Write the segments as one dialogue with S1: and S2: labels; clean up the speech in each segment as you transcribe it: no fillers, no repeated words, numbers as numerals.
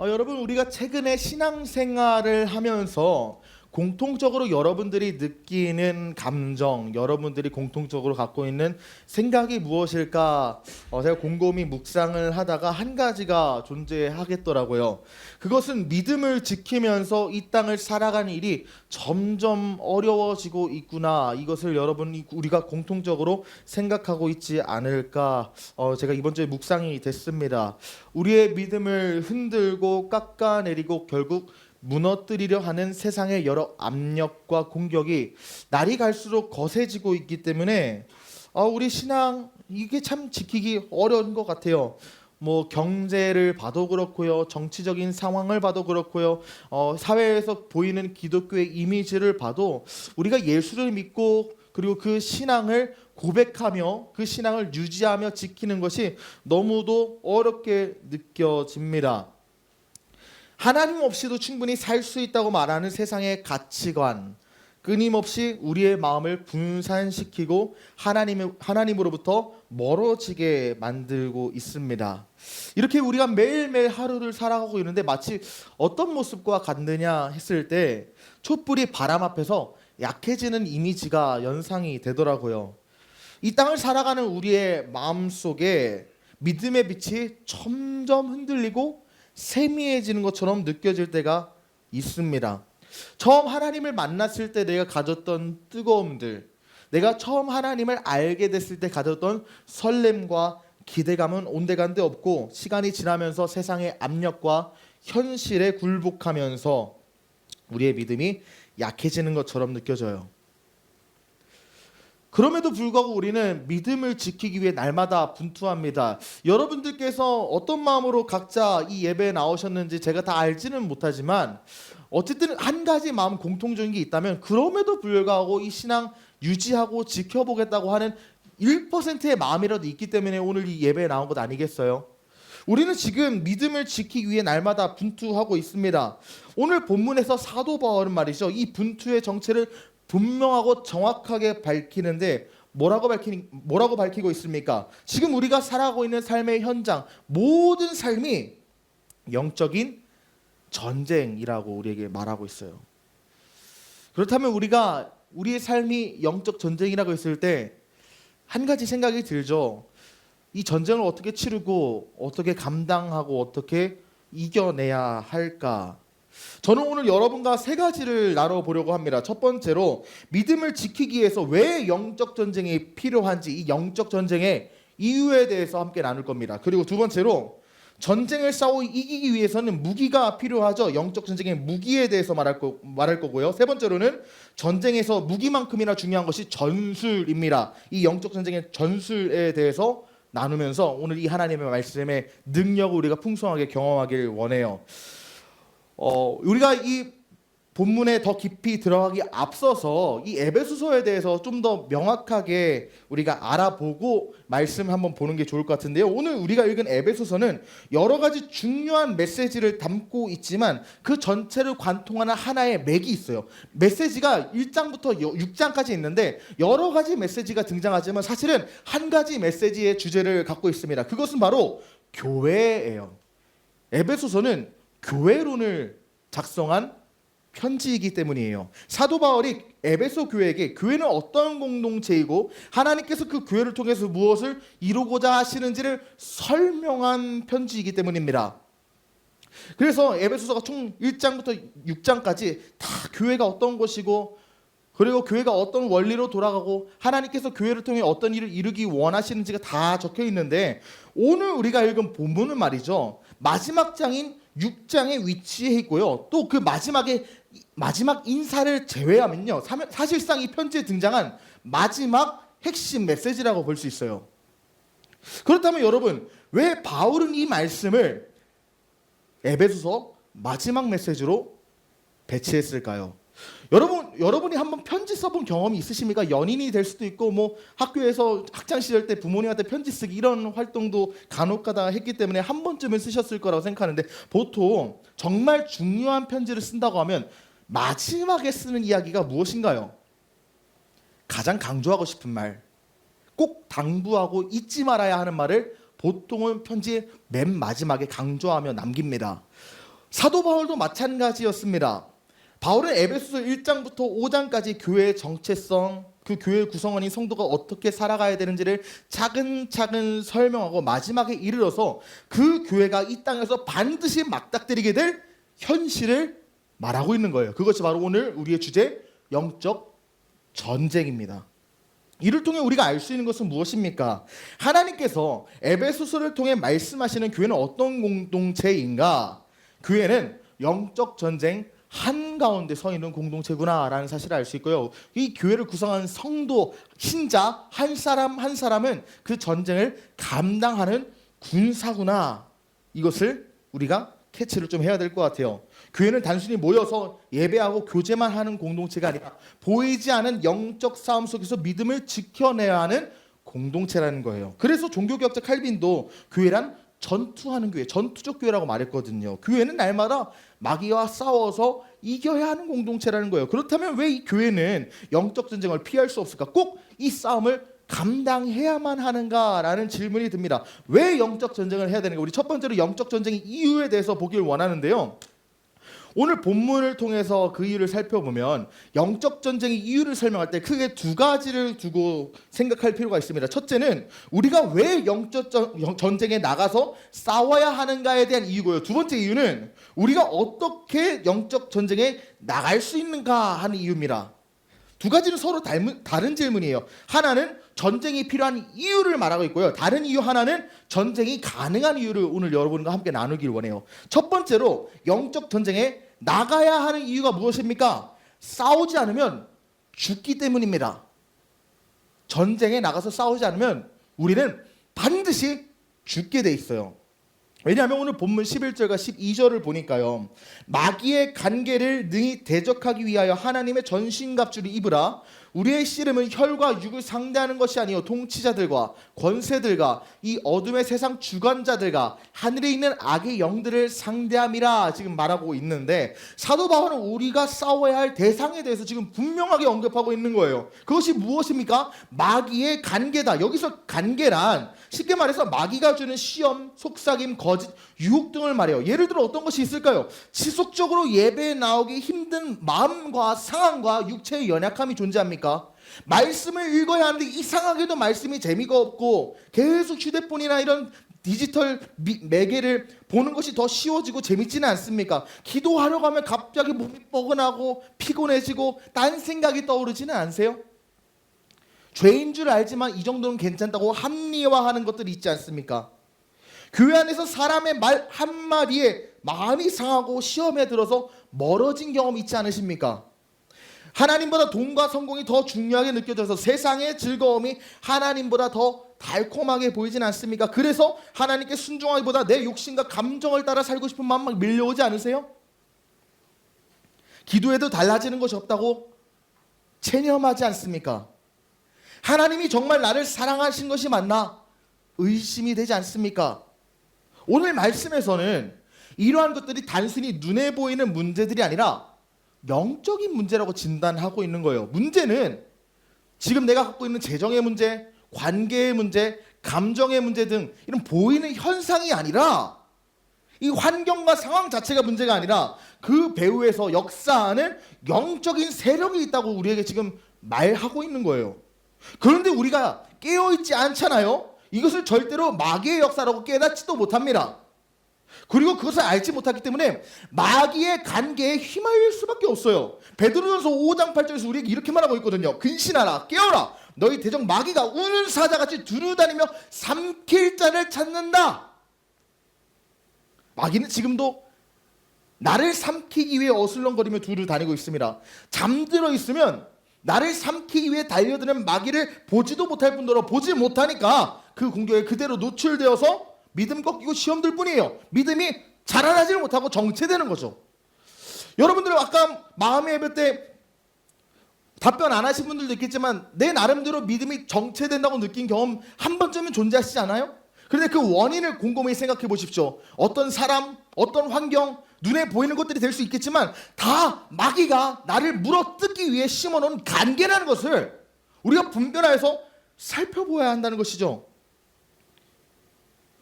S1: 여러분, 우리가 최근에 신앙생활을 하면서 공통적으로 여러분들이 느끼는 감정, 여러분들이 공통적으로 갖고 있는 생각이 무엇일까? 제가 곰곰이 묵상을 하다가 한 가지가 존재하겠더라고요. 그것은 믿음을 지키면서 이 땅을 살아가는 일이 점점 어려워지고 있구나. 이것을 여러분이 우리가 공통적으로 생각하고 있지 않을까? 제가 이번 주에 묵상이 됐습니다. 우리의 믿음을 흔들고 깎아내리고 결국 무너뜨리려 하는 세상의 여러 압력과 공격이 날이 갈수록 거세지고 있기 때문에 우리 신앙 이게 참 지키기 어려운 것 같아요. 뭐 경제를 봐도 그렇고요, 정치적인 상황을 봐도 그렇고요, 사회에서 보이는 기독교의 이미지를 봐도 우리가 예수를 믿고 그리고 그 신앙을 고백하며 그 신앙을 유지하며 지키는 것이 너무도 어렵게 느껴집니다. 하나님 없이도 충분히 살 수 있다고 말하는 세상의 가치관, 끊임없이 우리의 마음을 분산시키고 하나님으로부터 멀어지게 만들고 있습니다. 이렇게 우리가 매일매일 하루를 살아가고 있는데 마치 어떤 모습과 같느냐 했을 때 촛불이 바람 앞에서 약해지는 이미지가 연상이 되더라고요. 이 땅을 살아가는 우리의 마음속에 믿음의 빛이 점점 흔들리고 세미해지는 것처럼 느껴질 때가 있습니다. 처음 하나님을 만났을 때 내가 가졌던 뜨거움들, 내가 처음 하나님을 알게 됐을 때 가졌던 설렘과 기대감은 온데간데 없고 시간이 지나면서 세상의 압력과 현실에 굴복하면서 우리의 믿음이 약해지는 것처럼 느껴져요. 그럼에도 불구하고 우리는 믿음을 지키기 위해 날마다 분투합니다. 여러분들께서 어떤 마음으로 각자 이 예배에 나오셨는지 제가 다 알지는 못하지만 어쨌든 한 가지 마음 공통적인 게 있다면 그럼에도 불구하고 이 신앙 유지하고 지켜보겠다고 하는 1%의 마음이라도 있기 때문에 오늘 이 예배에 나온 것 아니겠어요? 우리는 지금 믿음을 지키기 위해 날마다 분투하고 있습니다. 오늘 본문에서 사도 바울은 말이죠, 이 분투의 정체를 분명하고 정확하게 밝히는데 뭐라고 밝히고 있습니까? 지금 우리가 살아가고 있는 삶의 현장, 모든 삶이 영적인 전쟁이라고 우리에게 말하고 있어요. 그렇다면 우리가 우리의 삶이 영적 전쟁이라고 했을 때 한 가지 생각이 들죠. 이 전쟁을 어떻게 치르고 어떻게 감당하고 어떻게 이겨내야 할까? 저는 오늘 여러분과 세 가지를 나눠보려고 합니다. 첫 번째로 믿음을 지키기 위해서 왜 영적 전쟁이 필요한지, 이 영적 전쟁의 이유에 대해서 함께 나눌 겁니다. 그리고 두 번째로 전쟁을 싸워 이기기 위해서는 무기가 필요하죠. 영적 전쟁의 무기에 대해서 말할 거고요. 세 번째로는 전쟁에서 무기만큼이나 중요한 것이 전술입니다. 이 영적 전쟁의 전술에 대해서 나누면서 오늘 이 하나님의 말씀의 능력을 우리가 풍성하게 경험하길 원해요. 우리가 이 본문에 더 깊이 들어가기 앞서서 이 에베소서에 대해서 좀 더 명확하게 우리가 알아보고 말씀 한번 보는 게 좋을 것 같은데요. 오늘 우리가 읽은 에베소서는 여러 가지 중요한 메시지를 담고 있지만 그 전체를 관통하는 하나의 맥이 있어요. 메시지가 1장부터 6장까지 있는데 여러 가지 메시지가 등장하지만 사실은 한 가지 메시지의 주제를 갖고 있습니다. 그것은 바로 교회예요. 에베소서는 교회론을 작성한 편지이기 때문이에요. 사도 바울이 에베소 교회에게 교회는 어떤 공동체이고 하나님께서 그 교회를 통해서 무엇을 이루고자 하시는지를 설명한 편지이기 때문입니다. 그래서 에베소서가 총 1장부터 6장까지 다 교회가 어떤 것이고 그리고 교회가 어떤 원리로 돌아가고 하나님께서 교회를 통해 어떤 일을 이루기 원하시는지가 다 적혀 있는데 오늘 우리가 읽은 본문은 말이죠, 마지막 장인 6장에 위치해 있고요. 또 그 마지막 인사를 제외하면요, 사실상 이 편지에 등장한 마지막 핵심 메시지라고 볼 수 있어요. 그렇다면 여러분, 왜 바울은 이 말씀을 에베소서 마지막 메시지로 배치했을까요? 여러분이 한번 편지 써본 경험이 있으십니까? 연인이 될 수도 있고 뭐 학교에서 학창 시절 때 부모님한테 편지 쓰기 이런 활동도 간혹가다 했기 때문에 한 번쯤은 쓰셨을 거라고 생각하는데 보통 정말 중요한 편지를 쓴다고 하면 마지막에 쓰는 이야기가 무엇인가요? 가장 강조하고 싶은 말, 꼭 당부하고 잊지 말아야 하는 말을 보통은 편지의 맨 마지막에 강조하며 남깁니다. 사도 바울도 마찬가지였습니다. 바울은 에베소서 1장부터 5장까지 교회의 정체성, 그 교회 구성원인 성도가 어떻게 살아가야 되는지를 차근차근 설명하고 마지막에 이르러서 그 교회가 이 땅에서 반드시 맞닥뜨리게 될 현실을 말하고 있는 거예요. 그것이 바로 오늘 우리의 주제, 영적 전쟁입니다. 이를 통해 우리가 알 수 있는 것은 무엇입니까? 하나님께서 에베소서를 통해 말씀하시는 교회는 어떤 공동체인가? 교회는 영적 전쟁 한가운데 서 있는 공동체구나라는 사실을 알 수 있고요. 이 교회를 구성하는 성도, 신자 한 사람 한 사람은 그 전쟁을 감당하는 군사구나. 이것을 우리가 캐치를 좀 해야 될 것 같아요. 교회는 단순히 모여서 예배하고 교제만 하는 공동체가 아니라 보이지 않은 영적 싸움 속에서 믿음을 지켜내야 하는 공동체라는 거예요. 그래서 종교개혁자 칼빈도 교회란 전투하는 교회, 전투적 교회라고 말했거든요. 교회는 날마다 마귀와 싸워서 이겨야 하는 공동체라는 거예요. 그렇다면 왜 이 교회는 영적 전쟁을 피할 수 없을까? 꼭 이 싸움을 감당해야만 하는가라는 질문이 듭니다. 왜 영적 전쟁을 해야 되는가? 우리 첫 번째로 영적 전쟁의 이유에 대해서 보길 원하는데요. 오늘 본문을 통해서 그 이유를 살펴보면 영적 전쟁의 이유를 설명할 때 크게 두 가지를 두고 생각할 필요가 있습니다. 첫째는 우리가 왜 영적 전쟁에 나가서 싸워야 하는가에 대한 이유고요. 두 번째 이유는 우리가 어떻게 영적 전쟁에 나갈 수 있는가 하는 이유입니다. 두 가지는 서로 다른 질문이에요. 하나는 전쟁이 필요한 이유를 말하고 있고요. 다른 이유 하나는 전쟁이 가능한 이유를 오늘 여러분과 함께 나누길 원해요. 첫 번째로 영적 전쟁에 나가야 하는 이유가 무엇입니까? 싸우지 않으면 죽기 때문입니다. 전쟁에 나가서 싸우지 않으면 우리는 반드시 죽게 돼 있어요. 왜냐하면 오늘 본문 11절과 12절을 보니까요. 마귀의 간계를 능히 대적하기 위하여 하나님의 전신갑주를 입으라. 우리의 씨름은 혈과 육을 상대하는 것이 아니요 통치자들과 권세들과 이 어둠의 세상 주관자들과 하늘에 있는 악의 영들을 상대함이라 지금 말하고 있는데, 사도 바울은 우리가 싸워야 할 대상에 대해서 지금 분명하게 언급하고 있는 거예요. 그것이 무엇입니까? 마귀의 간계다. 여기서 간계란 쉽게 말해서 마귀가 주는 시험, 속삭임, 거짓, 유혹 등을 말해요. 예를 들어 어떤 것이 있을까요? 지속적으로 예배에 나오기 힘든 마음과 상황과 육체의 연약함이 존재합니까? 말씀을 읽어야 하는데 이상하게도 말씀이 재미가 없고 계속 휴대폰이나 이런 디지털 매개를 보는 것이 더 쉬워지고 재밌지는 않습니까? 기도하려고 하면 갑자기 몸이 뻐근하고 피곤해지고 딴 생각이 떠오르지는 않으세요? 죄인 줄 알지만 이 정도는 괜찮다고 합리화하는 것들이 있지 않습니까? 교회 안에서 사람의 말 한마디에 마음이 상하고 시험에 들어서 멀어진 경험이 있지 않으십니까? 하나님보다 돈과 성공이 더 중요하게 느껴져서 세상의 즐거움이 하나님보다 더 달콤하게 보이진 않습니까? 그래서 하나님께 순종하기보다 내 욕심과 감정을 따라 살고 싶은 마음 막 밀려오지 않으세요? 기도해도 달라지는 것이 없다고 체념하지 않습니까? 하나님이 정말 나를 사랑하신 것이 맞나? 의심이 되지 않습니까? 오늘 말씀에서는 이러한 것들이 단순히 눈에 보이는 문제들이 아니라 영적인 문제라고 진단하고 있는 거예요. 문제는 지금 내가 갖고 있는 재정의 문제, 관계의 문제, 감정의 문제 등 이런 보이는 현상이 아니라 이 환경과 상황 자체가 문제가 아니라 그 배후에서 역사하는 영적인 세력이 있다고 우리에게 지금 말하고 있는 거예요. 그런데 우리가 깨어있지 않잖아요. 이것을 절대로 마귀의 역사라고 깨닫지도 못합니다. 그리고 그것을 알지 못하기 때문에 마귀의 간계에 휘말릴 수밖에 없어요. 베드로전서 5장 8절에서 우리에게 이렇게 말하고 있거든요. 근신하라, 깨어라. 너희 대적 마귀가 우는 사자같이 두루다니며 삼킬 자를 찾는다. 마귀는 지금도 나를 삼키기 위해 어슬렁거리며 두루다니고 있습니다. 잠들어 있으면 나를 삼키기 위해 달려드는 마귀를 보지도 못할 뿐더러 보지 못하니까 그 공격에 그대로 노출되어서 믿음 꺾이고 시험들 뿐이에요. 믿음이 자라나지를 못하고 정체되는 거죠. 여러분들 아까 마음의 예배 때 답변 안 하신 분들도 있겠지만 내 나름대로 믿음이 정체된다고 느낀 경험 한 번쯤은 존재하시지 않아요? 그런데 그 원인을 곰곰이 생각해 보십시오. 어떤 사람, 어떤 환경, 눈에 보이는 것들이 될 수 있겠지만 다 마귀가 나를 물어뜯기 위해 심어놓은 간계라는 것을 우리가 분별하여서 살펴보아야 한다는 것이죠.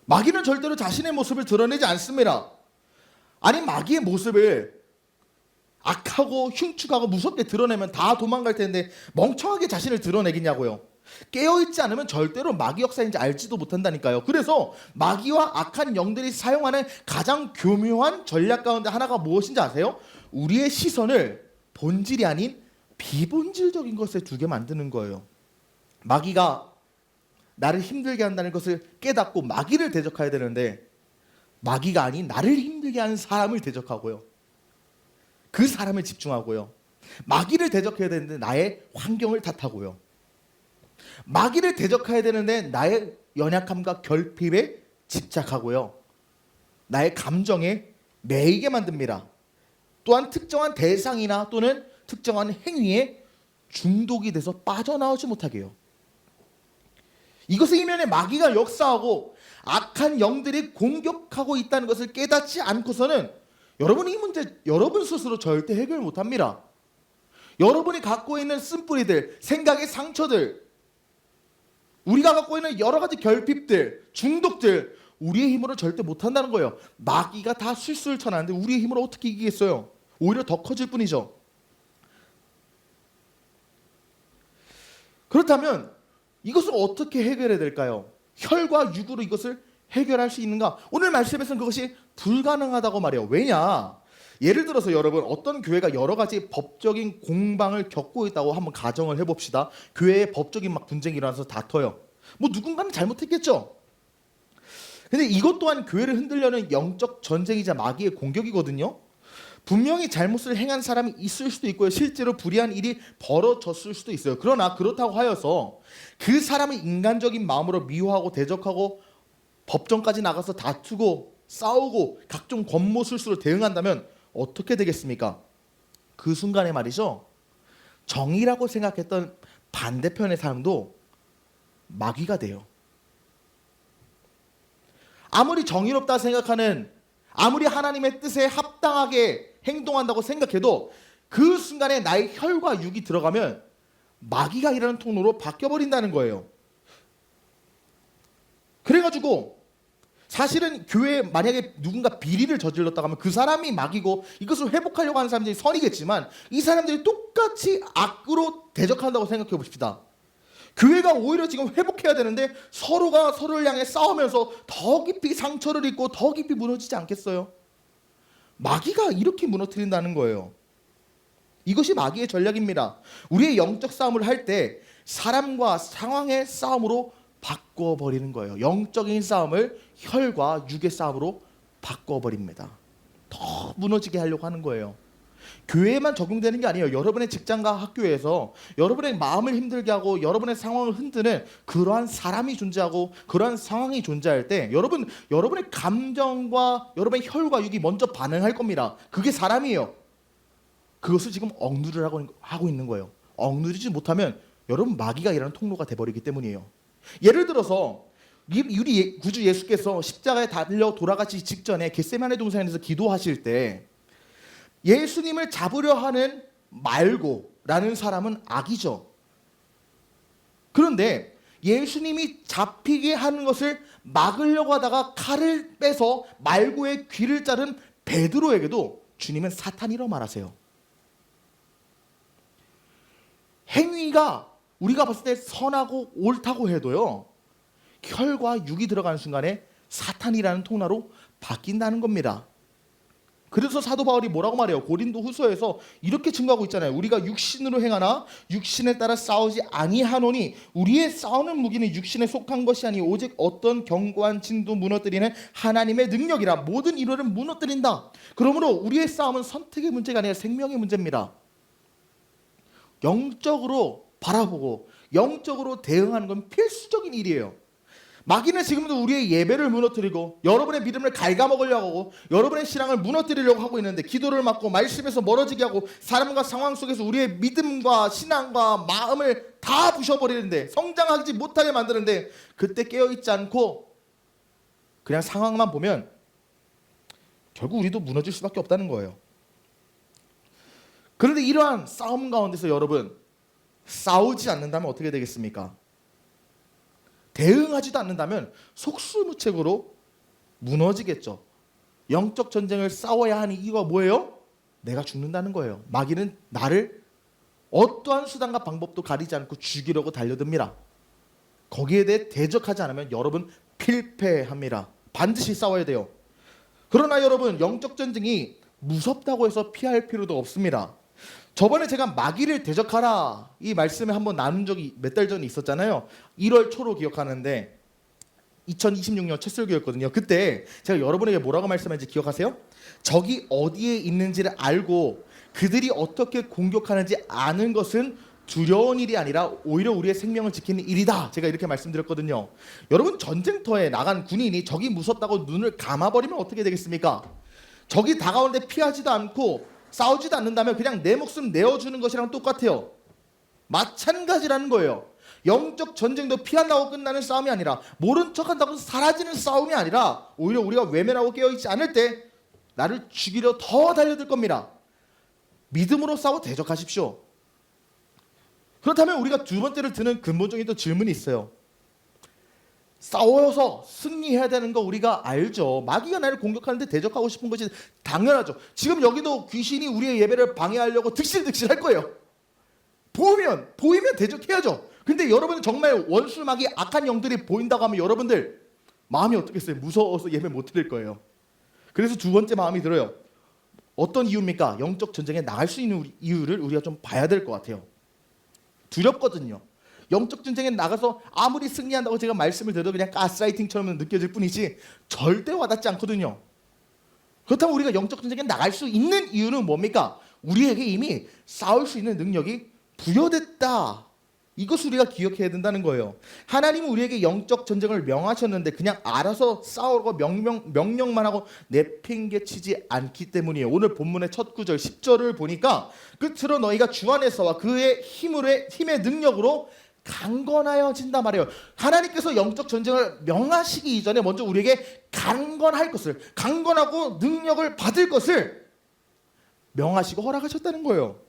S1: 마귀는 절대로 자신의 모습을 드러내지 않습니다. 아니 마귀의 모습을 악하고 흉측하고 무섭게 드러내면 다 도망갈 텐데 멍청하게 자신을 드러내겠냐고요. 깨어있지 않으면 절대로 마귀 역사인지 알지도 못한다니까요. 그래서 마귀와 악한 영들이 사용하는 가장 교묘한 전략 가운데 하나가 무엇인지 아세요? 우리의 시선을 본질이 아닌 비본질적인 것에 두게 만드는 거예요. 마귀가 나를 힘들게 한다는 것을 깨닫고 마귀를 대적해야 되는데 마귀가 아닌 나를 힘들게 하는 사람을 대적하고요. 그 사람을 집중하고요. 마귀를 대적해야 되는데 나의 환경을 탓하고요. 마귀를 대적해야 되는데 나의 연약함과 결핍에 집착하고요. 나의 감정에 매이게 만듭니다. 또한 특정한 대상이나 또는 특정한 행위에 중독이 돼서 빠져나오지 못하게 해요. 이것의 이면에 마귀가 역사하고 악한 영들이 공격하고 있다는 것을 깨닫지 않고서는 여러분이 이 문제 여러분 스스로 절대 해결 못합니다. 여러분이 갖고 있는 쓴뿌리들, 생각의 상처들, 우리가 갖고 있는 여러 가지 결핍들, 중독들 우리의 힘으로 절대 못한다는 거예요. 마귀가 다 술술 쳐놨는데 우리의 힘으로 어떻게 이기겠어요? 오히려 더 커질 뿐이죠. 그렇다면 이것을 어떻게 해결해야 될까요? 혈과 육으로 이것을 해결할 수 있는가? 오늘 말씀에서는 그것이 불가능하다고 말해요. 왜냐? 예를 들어서 여러분 어떤 교회가 여러 가지 법적인 공방을 겪고 있다고 한번 가정을 해봅시다. 교회에 법적인 막 분쟁이 일어나서 다퉈요. 뭐 누군가는 잘못했겠죠. 근데 이것 또한 교회를 흔들려는 영적 전쟁이자 마귀의 공격이거든요. 분명히 잘못을 행한 사람이 있을 수도 있고요. 실제로 불의한 일이 벌어졌을 수도 있어요. 그러나 그렇다고 하여서 그 사람의 인간적인 마음으로 미워하고 대적하고 법정까지 나가서 다투고 싸우고 각종 권모술수로 대응한다면 어떻게 되겠습니까? 그 순간에 말이죠. 정의라고 생각했던 반대편의 사람도 마귀가 돼요. 아무리 정의롭다 생각하는, 아무리 하나님의 뜻에 합당하게 행동한다고 생각해도 그 순간에 나의 혈과 육이 들어가면 마귀가 일하는 통로로 바뀌어버린다는 거예요. 그래가지고 사실은 교회에 만약에 누군가 비리를 저질렀다고 하면 그 사람이 마귀고 이것을 회복하려고 하는 사람들이 선이겠지만 이 사람들이 똑같이 악으로 대적한다고 생각해 봅시다. 교회가 오히려 지금 회복해야 되는데 서로가 서로를 향해 싸우면서 더 깊이 상처를 입고 더 깊이 무너지지 않겠어요? 마귀가 이렇게 무너뜨린다는 거예요. 이것이 마귀의 전략입니다. 우리의 영적 싸움을 할 때 사람과 상황의 싸움으로 바꿔버리는 거예요. 영적인 싸움을 혈과 육의 싸움으로 바꿔버립니다. 더 무너지게 하려고 하는 거예요. 교회에만 적용되는 게 아니에요. 여러분의 직장과 학교에서 여러분의 마음을 힘들게 하고 여러분의 상황을 흔드는 그러한 사람이 존재하고 그러한 상황이 존재할 때 여러분의 감정과 여러분의 혈과 육이 먼저 반응할 겁니다. 그게 사람이에요. 그것을 지금 억누를 하고 있는 거예요. 억누르지 못하면 여러분 마귀가 일하는 통로가 돼버리기 때문이에요. 예를 들어서 우리 구주 예수께서 십자가에 달려 돌아가시 직전에 겟세마네 동산에서 기도하실 때 예수님을 잡으려 하는 말고라는 사람은 악이죠. 그런데 예수님이 잡히게 하는 것을 막으려고 하다가 칼을 빼서 말고의 귀를 자른 베드로에게도 주님은 사탄이라고 말하세요. 행위가 우리가 봤을 때 선하고 옳다고 해도요, 혈과 육이 들어가는 순간에 사탄이라는 통로로 바뀐다는 겁니다. 그래서 사도 바울이 뭐라고 말해요? 고린도 후서에서 이렇게 증거하고 있잖아요. 우리가 육신으로 행하나 육신에 따라 싸우지 아니하노니 우리의 싸우는 무기는 육신에 속한 것이 아니 오직 어떤 견고한 진도 무너뜨리는 하나님의 능력이라. 모든 이론을 무너뜨린다. 그러므로 우리의 싸움은 선택의 문제가 아니라 생명의 문제입니다. 영적으로 바라보고 영적으로 대응하는 건 필수적인 일이에요. 마귀는 지금도 우리의 예배를 무너뜨리고 여러분의 믿음을 갉아먹으려고 하고 여러분의 신앙을 무너뜨리려고 하고 있는데, 기도를 막고 말씀에서 멀어지게 하고 사람과 상황 속에서 우리의 믿음과 신앙과 마음을 다 부셔버리는데, 성장하지 못하게 만드는데, 그때 깨어있지 않고 그냥 상황만 보면 결국 우리도 무너질 수밖에 없다는 거예요. 그런데 이러한 싸움 가운데서 여러분 싸우지 않는다면 어떻게 되겠습니까? 대응하지도 않는다면 속수무책으로 무너지겠죠. 영적 전쟁을 싸워야 하는 이유가 뭐예요? 내가 죽는다는 거예요. 마귀는 나를 어떠한 수단과 방법도 가리지 않고 죽이려고 달려듭니다. 거기에 대해 대적하지 않으면 여러분 필패합니다. 반드시 싸워야 돼요. 그러나 여러분, 영적 전쟁이 무섭다고 해서 피할 필요도 없습니다. 저번에 제가 마귀를 대적하라 이 말씀을 한번 나눈 적이 몇 달 전에 있었잖아요. 1월 초로 기억하는데 2026년 첫 설교였거든요. 그때 제가 여러분에게 뭐라고 말씀했는지 기억하세요? 적이 어디에 있는지를 알고 그들이 어떻게 공격하는지 아는 것은 두려운 일이 아니라 오히려 우리의 생명을 지키는 일이다. 제가 이렇게 말씀드렸거든요. 여러분, 전쟁터에 나간 군인이 적이 무섭다고 눈을 감아버리면 어떻게 되겠습니까? 적이 다가오는데 피하지도 않고 싸우지도 않는다면 그냥 내 목숨 내어주는 것이랑 똑같아요. 마찬가지라는 거예요. 영적 전쟁도 피한다고 끝나는 싸움이 아니라, 모른 척한다고 사라지는 싸움이 아니라, 오히려 우리가 외면하고 깨어있지 않을 때 나를 죽이려 더 달려들 겁니다. 믿음으로 싸워 대적하십시오. 그렇다면 우리가 두 번째로 드는 근본적인 또 질문이 있어요. 싸워서 승리해야 되는 거 우리가 알죠. 마귀가 나를 공격하는데 대적하고 싶은 것이 당연하죠. 지금 여기도 귀신이 우리의 예배를 방해하려고 득실득실 할 거예요. 보이면 대적해야죠. 근데 여러분, 정말 원수 마귀 악한 영들이 보인다고 하면 여러분들 마음이 어떻겠어요? 무서워서 예배 못 드릴 거예요. 그래서 두 번째 마음이 들어요. 어떤 이유입니까? 영적 전쟁에 나갈 수 있는 이유를 우리가 좀 봐야 될 것 같아요. 두렵거든요. 영적 전쟁에 나가서 아무리 승리한다고 제가 말씀을 드려도 그냥 가스라이팅처럼 느껴질 뿐이지 절대 와닿지 않거든요. 그렇다면 우리가 영적 전쟁에 나갈 수 있는 이유는 뭡니까? 우리에게 이미 싸울 수 있는 능력이 부여됐다. 이것을 우리가 기억해야 된다는 거예요. 하나님은 우리에게 영적 전쟁을 명하셨는데 그냥 알아서 싸우고 명령만 하고 내팽개치지 않기 때문이에요. 오늘 본문의 첫 구절 10절을 보니까 끝으로 너희가 주 안에서와 그의 힘의 능력으로 강건하여진단 말이에요. 하나님께서 영적 전쟁을 명하시기 이전에 먼저 우리에게 강건할 것을, 강건하고 능력을 받을 것을 명하시고 허락하셨다는 거예요.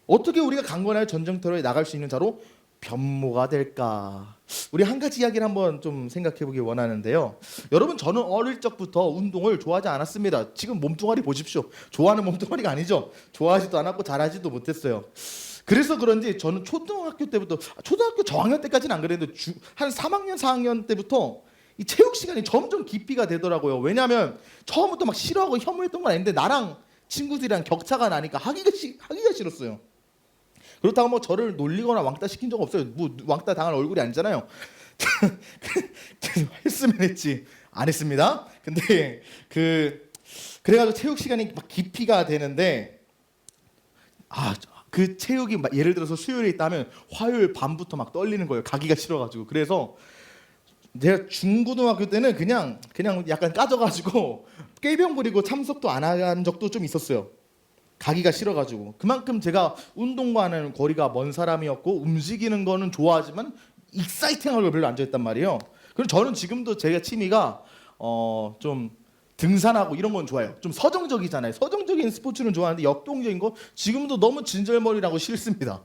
S1: 어떻게 우리가 강건하여 전쟁터에 나갈 수 있는 자로 변모가 될까? 우리 한 가지 이야기를 한번 좀 생각해 보기 원하는데요. 여러분, 저는 어릴 적부터 운동을 좋아하지 않았습니다. 지금 몸뚱아리 보십시오. 좋아하는 몸뚱아리가 아니죠. 좋아하지도 않았고 잘하지도 못했어요. 그래서 그런지 저는 초등학교 때부터, 초등학교 저학년 때까지는 안 그랬는데 한 3학년 4학년 때부터 이 체육 시간이 점점 깊이가 되더라고요. 왜냐하면 처음부터 막 싫어하고 혐오했던 건 아닌데 나랑 친구들이랑 격차가 나니까 하기가 싫었어요. 그렇다고 뭐 저를 놀리거나 왕따 시킨 적 없어요. 뭐 왕따 당할 얼굴이 아니잖아요. 했으면 했지, 안 했습니다. 근데 그래가지고 체육 시간이 막 깊이가 되는데, 그 체육이 막 예를 들어서 수요일에 있다면 화요일 밤부터 막 떨리는 거예요. 가기가 싫어가지고. 그래서 제가 중고등학교 때는 그냥 약간 까져가지고 꾀병 부리고 참석도 안 한 적도 좀 있었어요. 가기가 싫어가지고. 그만큼 제가 운동과는 거리가 먼 사람이었고 움직이는 거는 좋아하지만 익사이팅한 걸 별로 안 좋아했단 말이에요. 그리고 저는 지금도 제가 취미가 좀 등산하고 이런 건 좋아요. 좀 서정적이잖아요. 서정적인 스포츠는 좋아하는데 역동적인 거 지금도 너무 진절머리라고 싫습니다.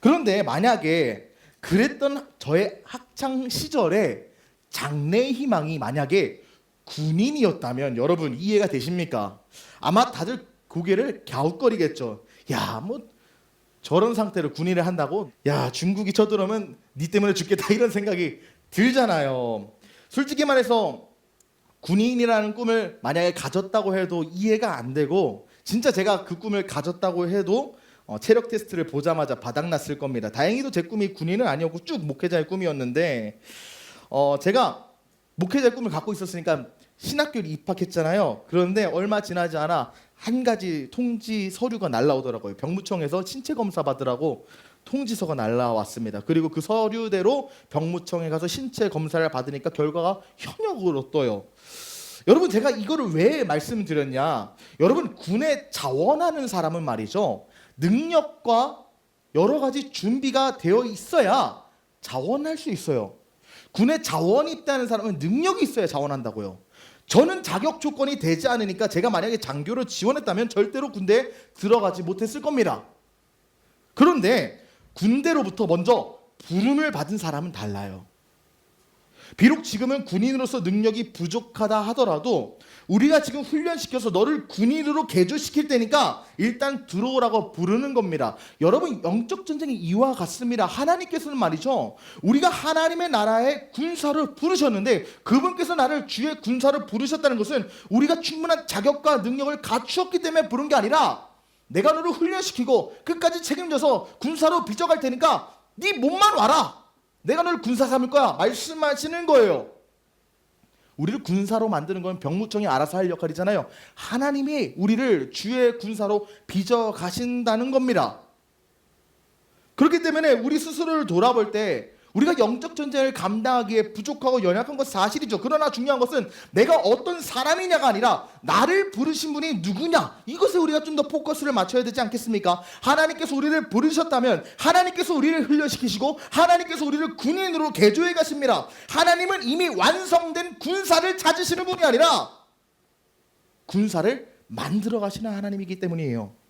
S1: 그런데 만약에 그랬던 저의 학창 시절에 장래의 희망이 만약에 군인이었다면 여러분 이해가 되십니까? 아마 다들 고개를 갸웃거리겠죠. 야, 뭐 저런 상태로 군인을 한다고? 야, 중국이 쳐들어오면 니 때문에 죽겠다 이런 생각이 들잖아요. 솔직히 말해서 군인이라는 꿈을 만약에 가졌다고 해도 이해가 안 되고, 진짜 제가 그 꿈을 가졌다고 해도 체력 테스트를 보자마자 바닥났을 겁니다. 다행히도 제 꿈이 군인은 아니었고 쭉 목회자의 꿈이었는데, 제가 목회자의 꿈을 갖고 있었으니까 신학교에 입학했잖아요. 그런데 얼마 지나지 않아 한 가지 통지 서류가 날라오더라고요. 병무청에서 신체 검사 받으라고 통지서가 날라왔습니다. 그리고 그 서류대로 병무청에 가서 신체 검사를 받으니까 결과가 현역으로 떠요. 여러분, 제가 이거를 왜 말씀드렸냐? 여러분, 군에 자원하는 사람은 말이죠, 능력과 여러 가지 준비가 되어 있어야 자원할 수 있어요. 군에 자원이 있다는 사람은 능력이 있어야 자원한다고요. 저는 자격 조건이 되지 않으니까 제가 만약에 장교를 지원했다면 절대로 군대에 들어가지 못했을 겁니다. 그런데 군대로부터 먼저 부름을 받은 사람은 달라요. 비록 지금은 군인으로서 능력이 부족하다 하더라도 우리가 지금 훈련시켜서 너를 군인으로 개조시킬 때니까 일단 들어오라고 부르는 겁니다. 여러분, 영적 전쟁이 이와 같습니다. 하나님께서는 말이죠, 우리가 하나님의 나라의 군사를 부르셨는데 그분께서 나를 주의 군사를 부르셨다는 것은 우리가 충분한 자격과 능력을 갖추었기 때문에 부른 게 아니라 내가 너를 훈련시키고 끝까지 책임져서 군사로 빚어갈 테니까 네 몸만 와라, 내가 너를 군사 삼을 거야 말씀하시는 거예요. 우리를 군사로 만드는 건 병무청이 알아서 할 역할이잖아요. 하나님이 우리를 주의 군사로 빚어 가신다는 겁니다. 그렇기 때문에 우리 스스로를 돌아볼 때 우리가 영적 전쟁을 감당하기에 부족하고 연약한 건 사실이죠. 그러나 중요한 것은 내가 어떤 사람이냐가 아니라 나를 부르신 분이 누구냐, 이것에 우리가 좀 더 포커스를 맞춰야 되지 않겠습니까? 하나님께서 우리를 부르셨다면 하나님께서 우리를 훈련시키시고 하나님께서 우리를 군인으로 개조해 가십니다. 하나님은 이미 완성된 군사를 찾으시는 분이 아니라 군사를 만들어 가시는 하나님이기 때문이에요.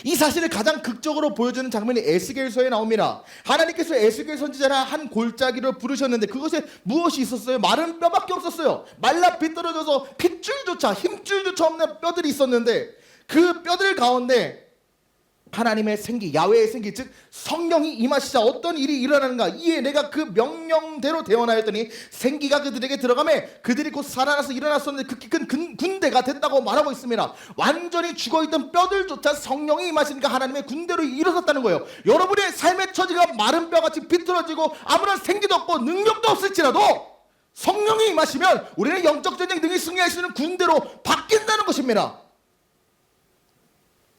S1: 이 사실을 가장 극적으로 보여주는 장면이 에스겔서에 나옵니다. 하나님께서 에스겔 선지자를 한 골짜기를 부르셨는데 그것에 무엇이 있었어요? 마른 뼈밖에 없었어요. 말라 비떨어져서 핏줄조차 힘줄조차 없는 뼈들이 있었는데 그 뼈들 가운데 하나님의 생기, 야훼의 생기, 즉 성령이 임하시자 어떤 일이 일어나는가, 이에 내가 그 명령대로 대언하였더니 생기가 그들에게 들어가매 그들이 곧 살아나서 일어났었는데 극히 큰 군대가 됐다고 말하고 있습니다. 완전히 죽어있던 뼈들조차 성령이 임하시니까 하나님의 군대로 일어섰다는 거예요. 여러분의 삶의 처지가 마른 뼈같이 비틀어지고 아무런 생기도 없고 능력도 없을지라도 성령이 임하시면 우리는 영적 전쟁 능히 승리할 수 있는 군대로 바뀐다는 것입니다.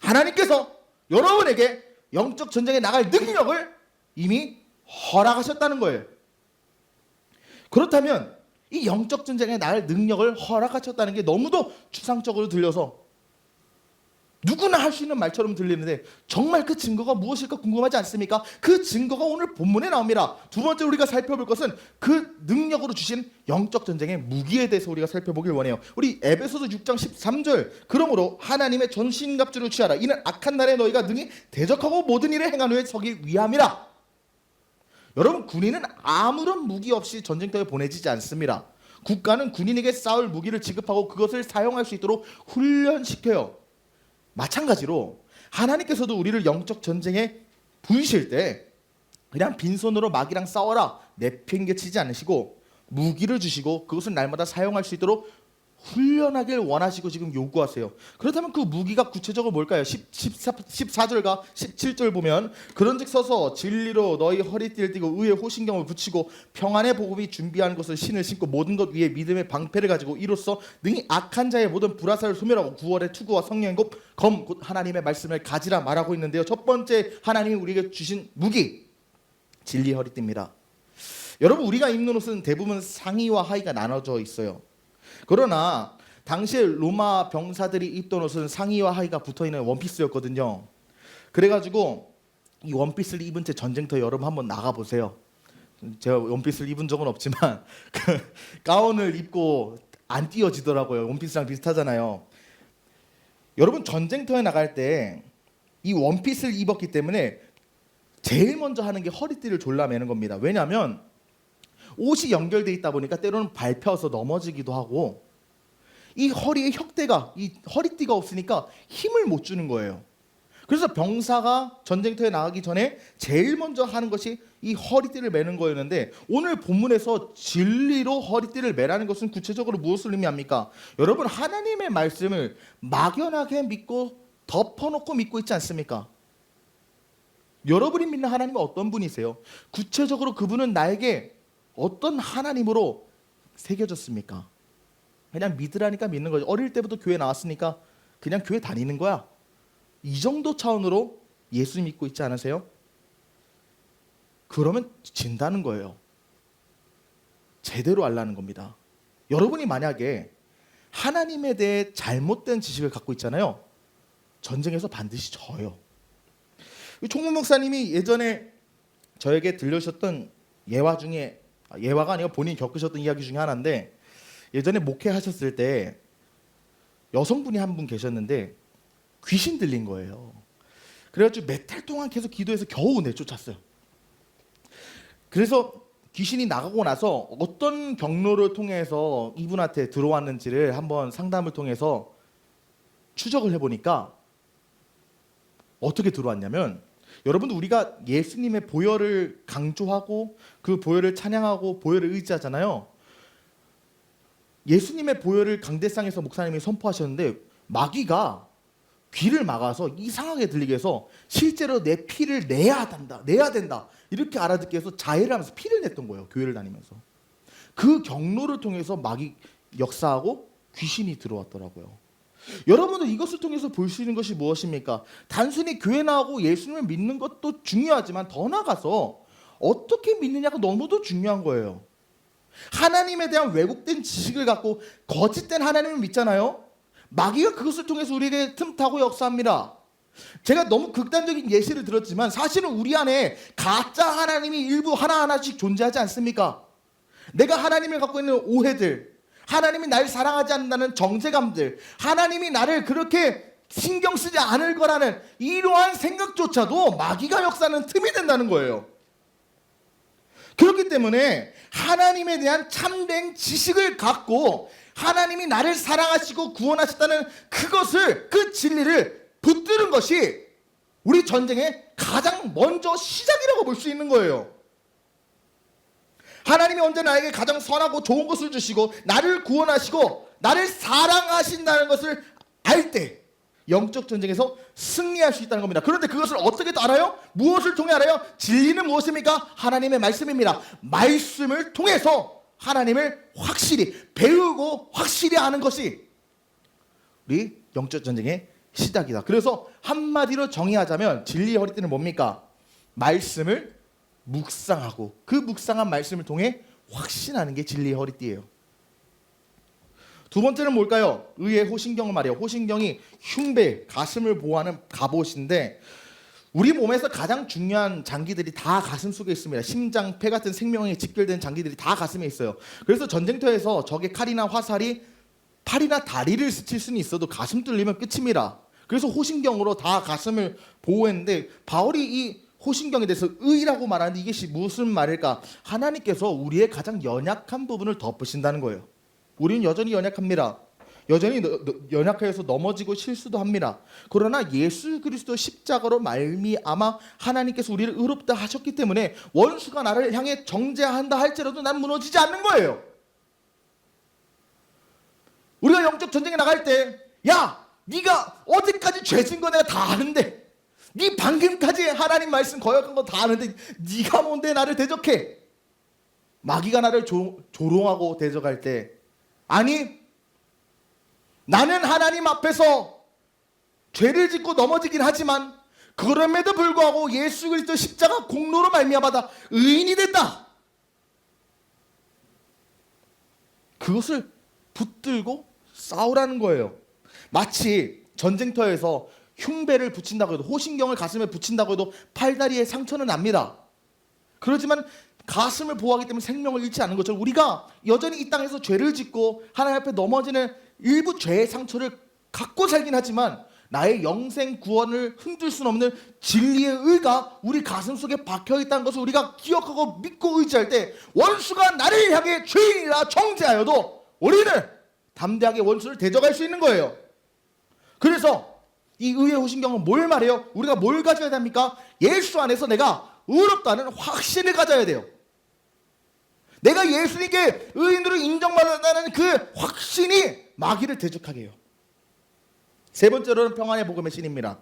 S1: 하나님께서 여러분에게 영적 전쟁에 나갈 능력을 이미 허락하셨다는 거예요. 그렇다면 이 영적 전쟁에 나갈 능력을 허락하셨다는 게 너무도 추상적으로 들려서 누구나 할 수 있는 말처럼 들리는데 정말 그 증거가 무엇일까 궁금하지 않습니까? 그 증거가 오늘 본문에 나옵니다. 두 번째 우리가 살펴볼 것은 그 능력으로 주신 영적 전쟁의 무기에 대해서 우리가 살펴보길 원해요. 우리 에베소서 6장 13절, 그러므로 하나님의 전신갑주를 취하라. 이는 악한 날에 너희가 능히 대적하고 모든 일을 행한 후에 서기 위함이라. 여러분, 군인은 아무런 무기 없이 전쟁터에 보내지지 않습니다. 국가는 군인에게 싸울 무기를 지급하고 그것을 사용할 수 있도록 훈련시켜요. 마찬가지로 하나님께서도 우리를 영적 전쟁에 부르실 때 그냥 빈손으로 마귀랑 싸워라 내팽개치지 않으시고 무기를 주시고 그것을 날마다 사용할 수 있도록 훈련하길 원하시고 지금 요구하세요. 그렇다면 그 무기가 구체적으로 뭘까요? 14절과 17절 보면 그런즉 서서 진리로 너희 허리띠를 띠고 의의 호신경을 붙이고 평안의 복음이 준비한 것을 신을 신고 모든 것 위에 믿음의 방패를 가지고 이로써 능히 악한 자의 모든 불화살을 소멸하고 구원의 투구와 성령의 검 곧 하나님의 말씀을 가지라 말하고 있는데요. 첫 번째 하나님이 우리에게 주신 무기, 진리 허리띠입니다. 여러분, 우리가 입는 옷은 대부분 상의와 하의가 나눠져 있어요. 그러나 당시에 로마 병사들이 입던 옷은 상의와 하의가 붙어있는 원피스였거든요. 그래가지고 이 원피스를 입은 채 전쟁터에 여러분 한번 나가보세요. 제가 원피스를 입은 적은 없지만 그 가운을 입고 안 띄어지더라고요. 원피스랑 비슷하잖아요. 여러분, 전쟁터에 나갈 때 이 원피스를 입었기 때문에 제일 먼저 하는 게 허리띠를 졸라매는 겁니다. 왜냐하면 옷이 연결돼 있다 보니까 때로는 밟혀서 넘어지기도 하고 이 허리에 혁대가, 이 허리띠가 없으니까 힘을 못 주는 거예요. 그래서 병사가 전쟁터에 나가기 전에 제일 먼저 하는 것이 이 허리띠를 매는 거였는데 오늘 본문에서 진리로 허리띠를 매라는 것은 구체적으로 무엇을 의미합니까? 여러분, 하나님의 말씀을 막연하게 믿고 덮어놓고 믿고 있지 않습니까? 여러분이 믿는 하나님은 어떤 분이세요? 구체적으로 그분은 나에게 어떤 하나님으로 새겨졌습니까? 그냥 믿으라니까 믿는 거죠. 어릴 때부터 교회 나왔으니까 그냥 교회 다니는 거야. 이 정도 차원으로 예수 믿고 있지 않으세요? 그러면 진다는 거예요. 제대로 알라는 겁니다. 여러분이 만약에 하나님에 대해 잘못된 지식을 갖고 있잖아요. 전쟁에서 반드시 져요. 총무 목사님이 예전에 저에게 들려주셨던 예화 중에, 예화가 아니고 본인이 겪으셨던 이야기 중에 하나인데, 예전에 목회하셨을 때 여성분이 한 분 계셨는데 귀신 들린 거예요. 그래가지고 몇 달 동안 계속 기도해서 겨우 내쫓았어요. 그래서 귀신이 나가고 나서 어떤 경로를 통해서 이분한테 들어왔는지를 한번 상담을 통해서 추적을 해보니까 어떻게 들어왔냐면, 여러분들 우리가 예수님의 보혈을 강조하고 그 보혈을 찬양하고 보혈을 의지하잖아요. 예수님의 보혈을 강대상에서 목사님이 선포하셨는데 마귀가 귀를 막아서 이상하게 들리게 해서 실제로 내 피를 내야 된다 이렇게 알아듣게 해서 자해를 하면서 피를 냈던 거예요. 교회를 다니면서. 그 경로를 통해서 마귀 역사하고 귀신이 들어왔더라고요. 여러분들 이것을 통해서 볼 수 있는 것이 무엇입니까? 단순히 교회 나오고 예수님을 믿는 것도 중요하지만 더 나아가서 어떻게 믿느냐가 너무도 중요한 거예요. 하나님에 대한 왜곡된 지식을 갖고 거짓된 하나님을 믿잖아요. 마귀가 그것을 통해서 우리에게 틈타고 역사합니다. 제가 너무 극단적인 예시를 들었지만 사실은 우리 안에 가짜 하나님이 일부 하나하나씩 존재하지 않습니까? 내가 하나님을 갖고 있는 오해들, 하나님이 날 사랑하지 않는다는 정죄감들, 하나님이 나를 그렇게 신경 쓰지 않을 거라는 이러한 생각조차도 마귀가 역사하는 틈이 된다는 거예요. 그렇기 때문에 하나님에 대한 참된 지식을 갖고 하나님이 나를 사랑하시고 구원하셨다는 그것을, 그 진리를 붙드는 것이 우리 전쟁의 가장 먼저 시작이라고 볼 수 있는 거예요. 하나님이 언제 나에게 가장 선하고 좋은 것을 주시고 나를 구원하시고 나를 사랑하신다는 것을 알 때 영적 전쟁에서 승리할 수 있다는 겁니다. 그런데 그것을 어떻게 알아요? 무엇을 통해 알아요? 진리는 무엇입니까? 하나님의 말씀입니다. 말씀을 통해서 하나님을 확실히 배우고 확실히 아는 것이 우리 영적 전쟁의 시작이다. 그래서 한마디로 정의하자면 진리의 허리띠는 뭡니까? 말씀을 묵상하고 그 묵상한 말씀을 통해 확신하는 게 진리의 허리띠예요. 두 번째는 뭘까요? 의의 호신경을 말이에요. 호신경이 흉배, 가슴을 보호하는 갑옷인데 우리 몸에서 가장 중요한 장기들이 다 가슴 속에 있습니다. 심장, 폐 같은 생명에 직결된 장기들이 다 가슴에 있어요. 그래서 전쟁터에서 적의 칼이나 화살이 팔이나 다리를 스칠 수는 있어도 가슴 뚫리면 끝입니다. 그래서 호신경으로 다 가슴을 보호했는데 바울이 이 호신경에 대해서 의라고 말하는데 이게 무슨 말일까? 하나님께서 우리의 가장 연약한 부분을 덮으신다는 거예요. 우리는 여전히 연약합니다. 여전히 연약해서 넘어지고 실수도 합니다. 그러나 예수 그리스도 십자가로 말미암아 하나님께서 우리를 의롭다 하셨기 때문에 원수가 나를 향해 정죄한다 할지라도 난 무너지지 않는 거예요. 우리가 영적 전쟁에 나갈 때, 야, 네가 어디까지 죄진 거 내가 다 아는데, 네 방금까지 하나님 말씀 거역한 거 다 아는데 네가 뭔데 나를 대적해? 마귀가 나를 조롱하고 대적할 때, 아니 나는 하나님 앞에서 죄를 짓고 넘어지긴 하지만 그럼에도 불구하고 예수 그리스도 십자가 공로로 말미암아 의인이 된다. 그것을 붙들고 싸우라는 거예요. 마치 전쟁터에서 흉배를 붙인다고 해도, 호신경을 가슴에 붙인다고 해도 팔다리에 상처는 납니다. 그렇지만 가슴을 보호하기 때문에 생명을 잃지 않는 것처럼 우리가 여전히 이 땅에서 죄를 짓고 하나님 앞에 넘어지는 일부 죄의 상처를 갖고 살긴 하지만 나의 영생 구원을 흔들 수는 없는 진리의 의가 우리 가슴 속에 박혀있다는 것을 우리가 기억하고 믿고 의지할 때 원수가 나를 향해 죄인이라 정죄하여도 우리는 담대하게 원수를 대적할 수 있는 거예요. 그래서 이 의의 호신경은 뭘 말해요? 우리가 뭘 가져야 됩니까? 예수 안에서 내가 의롭다는 확신을 가져야 돼요. 내가 예수님께 의인으로 인정받는다는 그 확신이 마귀를 대적하게 해요. 세 번째로는 평안의 복음의 신입니다.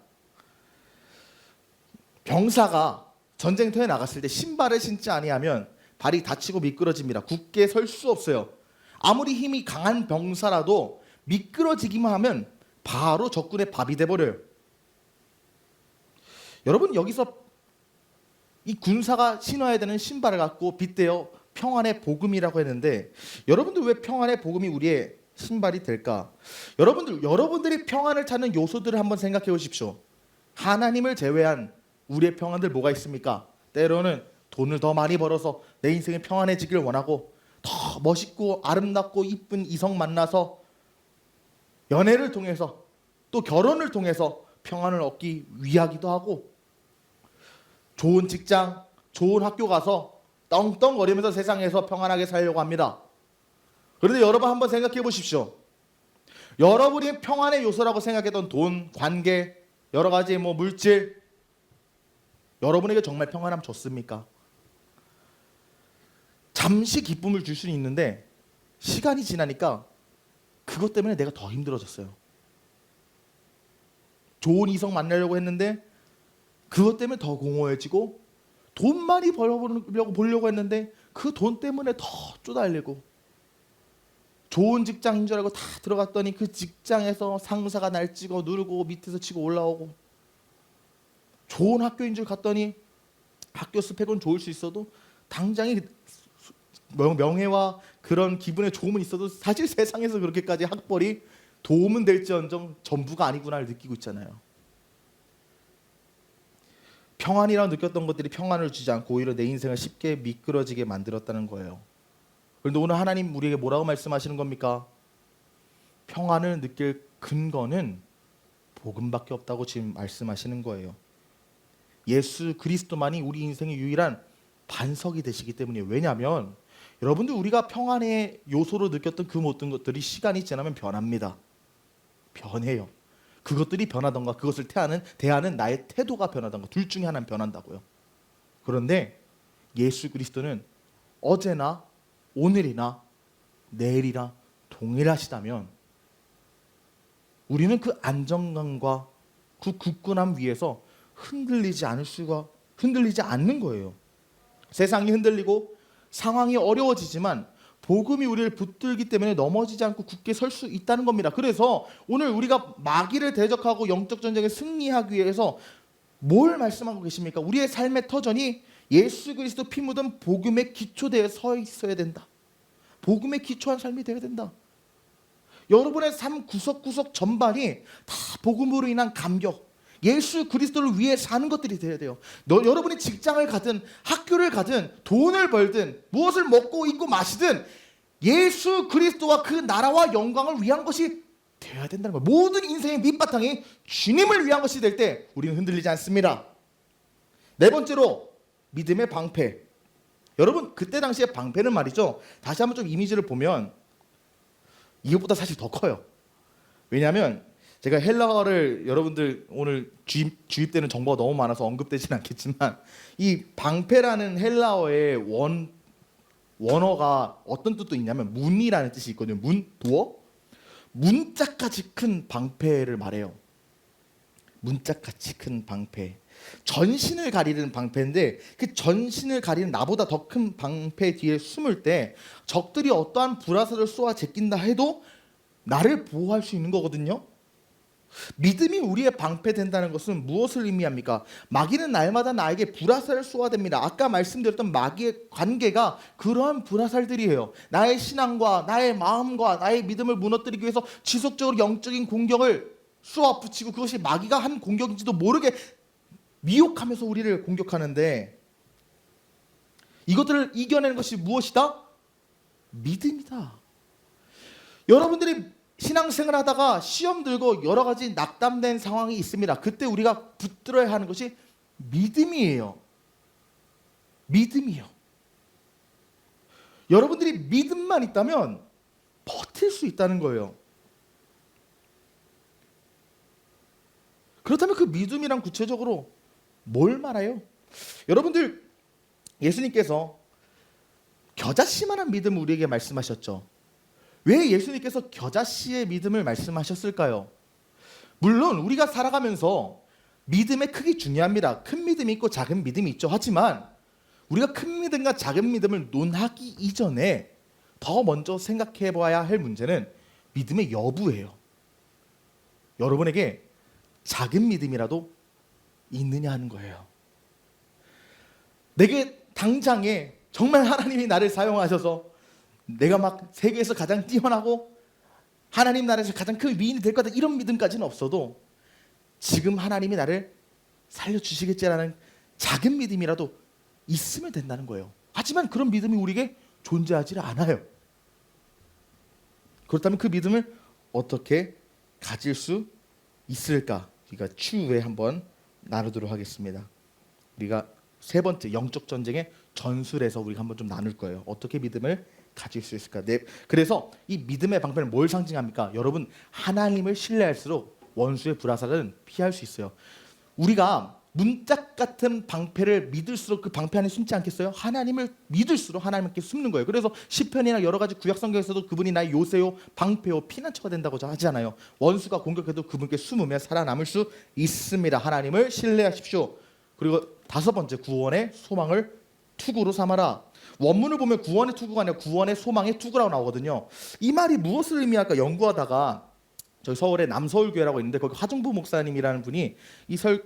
S1: 병사가 전쟁터에 나갔을 때 신발을 신지 아니하면 발이 다치고 미끄러집니다. 굳게 설 수 없어요. 아무리 힘이 강한 병사라도 미끄러지기만 하면 바로 적군의 밥이 돼버려요. 여러분, 여기서 이 군사가 신어야 되는 신발을 갖고 빗대어 평안의 복음이라고 했는데, 여러분들 왜 평안의 복음이 우리의 신발이 될까? 여러분들이 평안을 찾는 요소들을 한번 생각해 보십시오. 하나님을 제외한 우리의 평안들 뭐가 있습니까? 때로는 돈을 더 많이 벌어서 내 인생이 평안해지길 원하고, 더 멋있고 아름답고 이쁜 이성 만나서 연애를 통해서 또 결혼을 통해서 평안을 얻기 위하기도 하고, 좋은 직장, 좋은 학교 가서 떵떵거리면서 세상에서 평안하게 살려고 합니다. 그런데 여러분 한번 생각해 보십시오. 여러분이 평안의 요소라고 생각했던 돈, 관계, 여러 가지 물질, 여러분에게 정말 평안함 줬습니까? 잠시 기쁨을 줄 수는 있는데 시간이 지나니까 그것 때문에 내가 더 힘들어졌어요. 좋은 이성 만나려고 했는데 그것 때문에 더 공허해지고, 돈 많이 보려고 했는데 그 돈 때문에 더 쪼달리고, 좋은 직장인 줄 알고 다 들어갔더니 그 직장에서 상사가 날 찍어 누르고 밑에서 치고 올라오고, 좋은 학교인 줄 갔더니 학교 스펙은 좋을 수 있어도 당장에 명예와 그런 기분의 좋음은 있어도 사실 세상에서 그렇게까지 학벌이 도움은 될지언정 전부가 아니구나를 느끼고 있잖아요. 평안이라고 느꼈던 것들이 평안을 주지 않고 오히려 내 인생을 쉽게 미끄러지게 만들었다는 거예요. 그런데 오늘 하나님 우리에게 뭐라고 말씀하시는 겁니까? 평안을 느낄 근거는 복음밖에 없다고 지금 말씀하시는 거예요. 예수 그리스도만이 우리 인생의 유일한 반석이 되시기 때문이에요. 왜냐하면 여러분들, 우리가 평안의 요소로 느꼈던 그 모든 것들이 시간이 지나면 변합니다. 변해요. 그것들이 변하던가 그것을 대하는 나의 태도가 변하던가 둘 중에 하나는 변한다고요. 그런데 예수 그리스도는 어제나 오늘이나 내일이나 동일하시다면 우리는 그 안정감과 그 굳건함 위에서 흔들리지 않는 거예요. 세상이 흔들리고 상황이 어려워지지만 복음이 우리를 붙들기 때문에 넘어지지 않고 굳게 설 수 있다는 겁니다. 그래서 오늘 우리가 마귀를 대적하고 영적 전쟁에 승리하기 위해서 뭘 말씀하고 계십니까? 우리의 삶의 터전이 예수 그리스도 피 묻은 복음의 기초대에 서 있어야 된다. 복음에 기초한 삶이 되어야 된다. 여러분의 삶 구석구석 전반이 다 복음으로 인한 감격, 예수 그리스도를 위해 사는 것들이 되어야 돼요. 여러분이 직장을 가든 학교를 가든 돈을 벌든 무엇을 먹고 입고 마시든 예수 그리스도와 그 나라와 영광을 위한 것이 되어야 된다는 거예요. 모든 인생의 밑바탕이 주님을 위한 것이 될 때 우리는 흔들리지 않습니다. 네 번째로 믿음의 방패. 여러분, 그때 당시에 방패는 말이죠, 다시 한번 좀 이미지를 보면 이것보다 사실 더 커요. 왜냐하면 제가 헬라어를, 여러분들 오늘 주입되는 정보가 너무 많아서 언급되지는 않겠지만, 이 방패라는 헬라어의 원어가 어떤 뜻도 있냐면 문이라는 뜻이 있거든요. 문, 도어. 문짝같이 큰 방패를 말해요. 문짝같이 큰 방패. 전신을 가리는 방패인데, 그 전신을 가리는 나보다 더 큰 방패 뒤에 숨을 때 적들이 어떠한 불화살을 쏘아 제낀다 해도 나를 보호할 수 있는 거거든요. 믿음이 우리의 방패 된다는 것은 무엇을 의미합니까? 마귀는 날마다 나에게 불화살을 쏘아댑니다. 아까 말씀드렸던 마귀의 관계가 그러한 불화살들이에요. 나의 신앙과 나의 마음과 나의 믿음을 무너뜨리기 위해서 지속적으로 영적인 공격을 쏘아붙이고, 그것이 마귀가 한 공격인지도 모르게 미혹하면서 우리를 공격하는데, 이것들을 이겨내는 것이 무엇이다? 믿음이다. 여러분들이 신앙생활 하다가 시험 들고 여러 가지 낙담된 상황이 있습니다. 그때 우리가 붙들어야 하는 것이 믿음이에요. 믿음이요. 여러분들이 믿음만 있다면 버틸 수 있다는 거예요. 그렇다면 그 믿음이란 구체적으로 뭘 말해요? 여러분들, 예수님께서 겨자씨만한 믿음을 우리에게 말씀하셨죠. 왜 예수님께서 겨자씨의 믿음을 말씀하셨을까요? 물론 우리가 살아가면서 믿음의 크기 중요합니다. 큰 믿음이 있고 작은 믿음이 있죠. 하지만 우리가 큰 믿음과 작은 믿음을 논하기 이전에 더 먼저 생각해 봐야 할 문제는 믿음의 여부예요. 여러분에게 작은 믿음이라도 있느냐 하는 거예요. 내게 당장에 정말 하나님이 나를 사용하셔서 내가 막 세계에서 가장 뛰어나고 하나님 나라에서 가장 큰 위인이 될 거다, 이런 믿음까지는 없어도 지금 하나님이 나를 살려주시겠지라는 작은 믿음이라도 있으면 된다는 거예요. 하지만 그런 믿음이 우리에게 존재하지 않아요. 그렇다면 그 믿음을 어떻게 가질 수 있을까? 우리가 추후에 한번 나누도록 하겠습니다. 우리가 세 번째 영적 전쟁의 전술에서 우리가 한번 좀 나눌 거예요. 어떻게 믿음을 가질 수 있을까? 네. 그래서 이 믿음의 방패는 뭘 상징합니까? 여러분, 하나님을 신뢰할수록 원수의 불화살은 피할 수 있어요. 우리가 문짝 같은 방패를 믿을수록 그 방패 안에 숨지 않겠어요? 하나님을 믿을수록 하나님께 숨는 거예요. 그래서 시편이나 여러 가지 구약 성경에서도 그분이 나의 요새요, 방패요, 피난처가 된다고 하잖아요. 원수가 공격해도 그분께 숨으면 살아남을 수 있습니다. 하나님을 신뢰하십시오. 그리고 다섯 번째, 구원의 소망을 투구로 삼아라. 원문을 보면 구원의 투구가 아니라 구원의 소망의 투구라고 나오거든요. 이 말이 무엇을 의미할까 연구하다가 저희 서울에 남서울교회라고 있는데 거기 화정부 목사님이라는 분이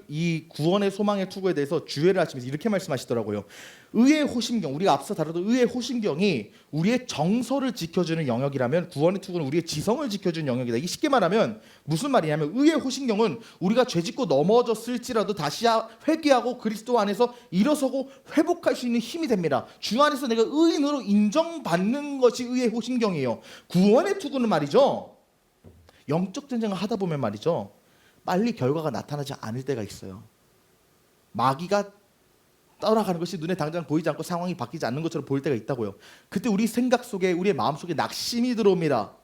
S1: 이 구원의 소망의 투구에 대해서 주례를 하시면서 이렇게 말씀하시더라고요. 의의 호심경, 우리가 앞서 다루던 의의 호심경이 우리의 정서를 지켜주는 영역이라면 구원의 투구는 우리의 지성을 지켜주는 영역이다. 이게 쉽게 말하면 무슨 말이냐면 의의 호심경은 우리가 죄짓고 넘어졌을지라도 다시 회개하고 그리스도 안에서 일어서고 회복할 수 있는 힘이 됩니다. 주 안에서 내가 의인으로 인정받는 것이 의의 호심경이에요. 구원의 투구는 말이죠, 영적 전쟁을 하다 보면 말이죠, 빨리 결과가 나타나지 않을 때가 있어요. 마귀가 떠나가는 것이 눈에 당장 보이지 않고 상황이 바뀌지 않는 것처럼 보일 때가 있다고요. 그때 우리 생각 속에, 우리의 마음 속에 낙심이 들어옵니다.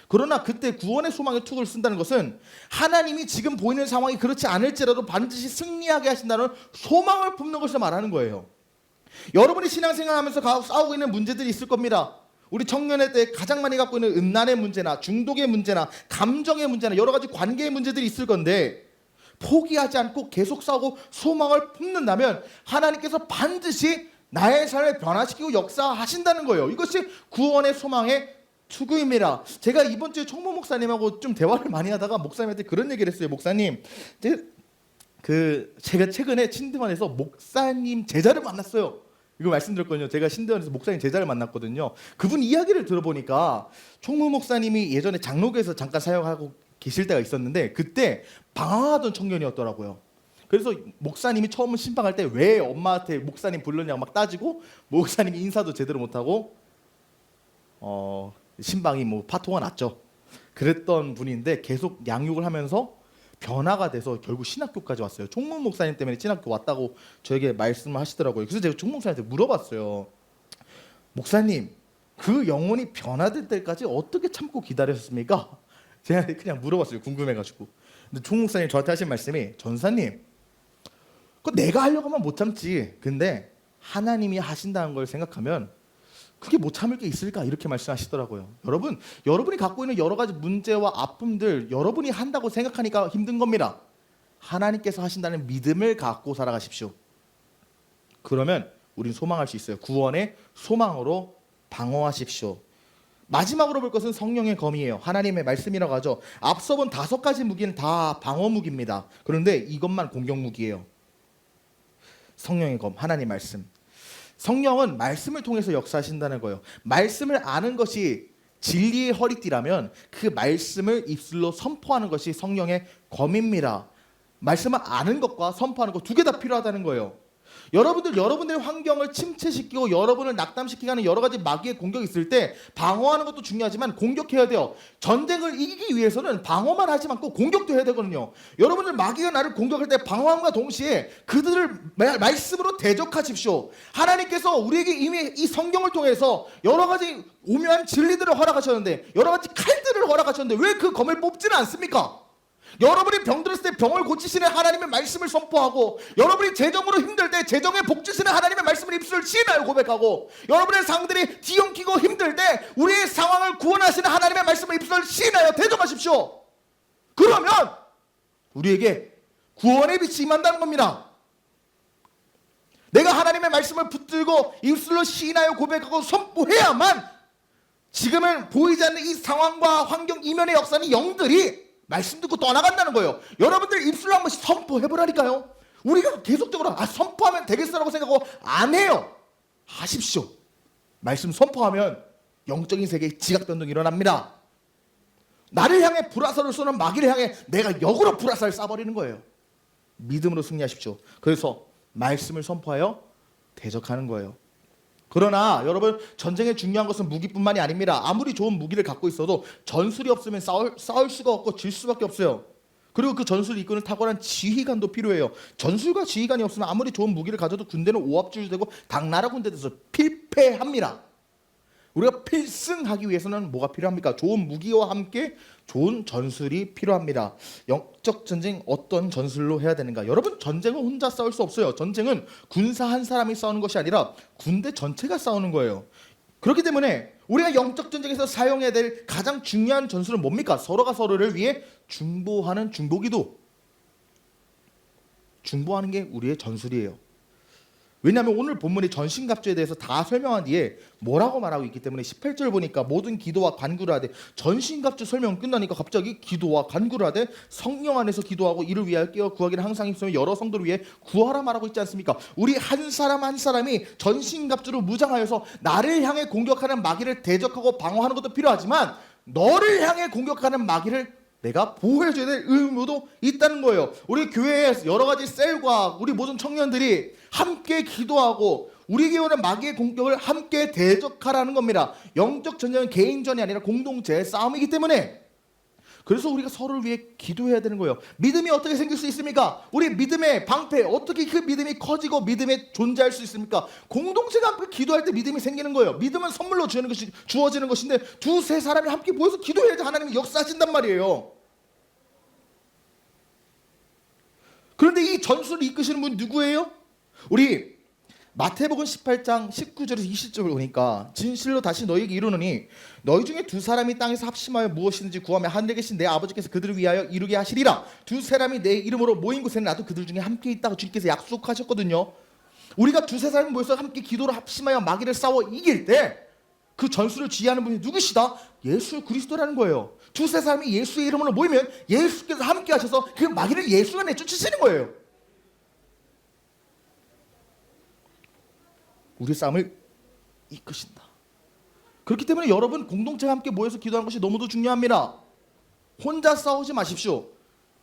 S1: 그러나 그때 구원의 소망의 투구를 쓴다는 것은 하나님이 지금 보이는 상황이 그렇지 않을지라도 반드시 승리하게 하신다는 소망을 품는 것을 말하는 거예요. 여러분이 신앙생활하면서 싸우고 있는 문제들이 있을 겁니다. 우리 청년의 때 가장 많이 갖고 있는 음란의 문제나 중독의 문제나 감정의 문제나 여러 가지 관계의 문제들이 있을 건데, 포기하지 않고 계속 싸우고 소망을 품는다면 하나님께서 반드시 나의 삶을 변화시키고 역사하신다는 거예요. 이것이 구원의 소망의 투구입니다. 제가 이번 주에 총무 목사님하고 좀 대화를 많이 하다가 목사님한테 그런 얘기를 했어요. 목사님, 제가 최근에 신대원에서 목사님 제자를 만났어요. 이거 말씀드렸거든요. 제가 신대원에서 목사님 제자를 만났거든요. 그분 이야기를 들어보니까 총무 목사님이 예전에 장로교에서 잠깐 사역하고 계실 때가 있었는데 그때 방황하던 청년이었더라고요. 그래서 목사님이 처음 신방할 때 왜 엄마한테 목사님 불렀냐고 막 따지고, 목사님이 인사도 제대로 못하고 신방이 뭐 파토가 났죠. 그랬던 분인데 계속 양육을 하면서 변화가 돼서 결국 신학교까지 왔어요. 총무 목사님 때문에 신학교 왔다고 저에게 말씀을 하시더라고요. 그래서 제가 총무 목사님한테 물어봤어요. 목사님, 그 영혼이 변화될 때까지 어떻게 참고 기다렸습니까? 제가 그냥 물어봤어요. 궁금해가지고. 근데 총무 목사님 저한테 하신 말씀이, 전사님, 그거 내가 하려고 하면 못 참지. 근데 하나님이 하신다는 걸 생각하면 그게 못 참을 게 있을까? 이렇게 말씀하시더라고요. 여러분이 갖고 있는 여러 가지 문제와 아픔들 여러분이 한다고 생각하니까 힘든 겁니다. 하나님께서 하신다는 믿음을 갖고 살아가십시오. 그러면 우린 소망할 수 있어요. 구원의 소망으로 방어하십시오. 마지막으로 볼 것은 성령의 검이에요. 하나님의 말씀이라고 하죠. 앞서 본 5가지 무기는 다 방어 무기입니다. 그런데 이것만 공격 무기예요. 성령의 검, 하나님 말씀. 성령은 말씀을 통해서 역사하신다는 거예요. 말씀을 아는 것이 진리의 허리띠라면 그 말씀을 입술로 선포하는 것이 성령의 검입니다. 말씀을 아는 것과 선포하는 것 두 개 다 필요하다는 거예요. 여러분들의 환경을 침체시키고 여러분을 낙담시키게 하는 여러 가지 마귀의 공격이 있을 때 방어하는 것도 중요하지만 공격해야 돼요. 전쟁을 이기기 위해서는 방어만 하지 않고 공격도 해야 되거든요. 여러분들 마귀가 나를 공격할 때 방어함과 동시에 그들을 말씀으로 대적하십시오. 하나님께서 우리에게 이미 이 성경을 통해서 여러 가지 오묘한 진리들을 허락하셨는데, 여러 가지 칼들을 허락하셨는데 왜 그 검을 뽑지는 않습니까? 여러분이 병들었을 때 병을 고치시는 하나님의 말씀을 선포하고, 여러분이 재정으로 힘들 때 재정에 복 주시는 하나님의 말씀을 입술을 시인하여 고백하고, 여러분의 상들이 뒤엉키고 힘들 때 우리의 상황을 구원하시는 하나님의 말씀을 입술을 시인하여 대적하십시오. 그러면 우리에게 구원의 빛이 임한다는 겁니다. 내가 하나님의 말씀을 붙들고 입술로 시인하여 고백하고 선포해야만 지금은 보이지 않는 이 상황과 환경 이면의 역사는 영들이 말씀 듣고 떠나간다는 거예요. 여러분들 입술로 한 번씩 선포해보라니까요. 우리가 계속적으로 선포하면 되겠어라고 생각하고 안 해요. 하십시오. 말씀 선포하면 영적인 세계에 지각변동이 일어납니다. 나를 향해 불화살을 쏘는 마귀를 향해 내가 역으로 불화살을 쏴버리는 거예요. 믿음으로 승리하십시오. 그래서 말씀을 선포하여 대적하는 거예요. 그러나 여러분, 전쟁의 중요한 것은 무기뿐만이 아닙니다. 아무리 좋은 무기를 갖고 있어도 전술이 없으면 싸울 수가 없고 질 수밖에 없어요. 그리고 그 전술을 이끄는 탁월한 지휘관도 필요해요. 전술과 지휘관이 없으면 아무리 좋은 무기를 가져도 군대는 오합지졸되고 당나라 군대에서 필패합니다. 우리가 필승하기 위해서는 뭐가 필요합니까? 좋은 무기와 함께 좋은 전술이 필요합니다. 영적 전쟁 어떤 전술로 해야 되는가? 여러분, 전쟁은 혼자 싸울 수 없어요. 전쟁은 군사 한 사람이 싸우는 것이 아니라 군대 전체가 싸우는 거예요. 그렇기 때문에 우리가 영적 전쟁에서 사용해야 될 가장 중요한 전술은 뭡니까? 서로가 서로를 위해 중보하는 중보기도. 중보하는 게 우리의 전술이에요. 왜냐하면 오늘 본문이 전신갑주에 대해서 다 설명한 뒤에 뭐라고 말하고 있기 때문에 18절 보니까 모든 기도와 간구를 하되, 전신갑주 설명 끝나니까 갑자기 기도와 간구를 하되 성령 안에서 기도하고 이를 위하여 깨어 구하기를 항상 힘쓰며 여러 성도를 위해 구하라 말하고 있지 않습니까? 우리 한 사람 한 사람이 전신갑주로 무장하여서 나를 향해 공격하는 마귀를 대적하고 방어하는 것도 필요하지만 너를 향해 공격하는 마귀를 내가 보호해줘야 될 의무도 있다는 거예요. 우리 교회에 여러 가지 셀과 우리 모든 청년들이 함께 기도하고 우리에게 오는 마귀의 공격을 함께 대적하라는 겁니다. 영적 전쟁은 개인전이 아니라 공동체의 싸움이기 때문에, 그래서 우리가 서로를 위해 기도해야 되는 거예요. 믿음이 어떻게 생길 수 있습니까? 우리 믿음의 방패, 어떻게 그 믿음이 커지고 믿음이 존재할 수 있습니까? 공동체가 함께 기도할 때 믿음이 생기는 거예요. 믿음은 선물로 주어지는 것인데 두세 사람이 함께 모여서 기도해야지 하나님이 역사하신단 말이에요. 그런데 이 전술을 이끄시는 분 누구예요? 우리 마태복음 18장 19절에서 20절을 보니까 진실로 다시 너희에게 이르노니 너희 중에 두 사람이 땅에서 합심하여 무엇이든지 구하면 하늘에 계신 내 아버지께서 그들을 위하여 이루게 하시리라. 두 사람이 내 이름으로 모인 곳에는 나도 그들 중에 함께 있다고 주님께서 약속하셨거든요. 우리가 두세 사람이 모여서 함께 기도로 합심하여 마귀를 싸워 이길 때 그 전술을 지휘하는 분이 누구시다? 예수 그리스도라는 거예요. 두세 사람이 예수의 이름으로 모이면 예수께서 함께 하셔서 그 마귀를 예수가 내쫓으시는 거예요. 우리 싸움을 이끄신다. 그렇기 때문에 여러분, 공동체가 함께 모여서 기도하는 것이 너무도 중요합니다. 혼자 싸우지 마십시오.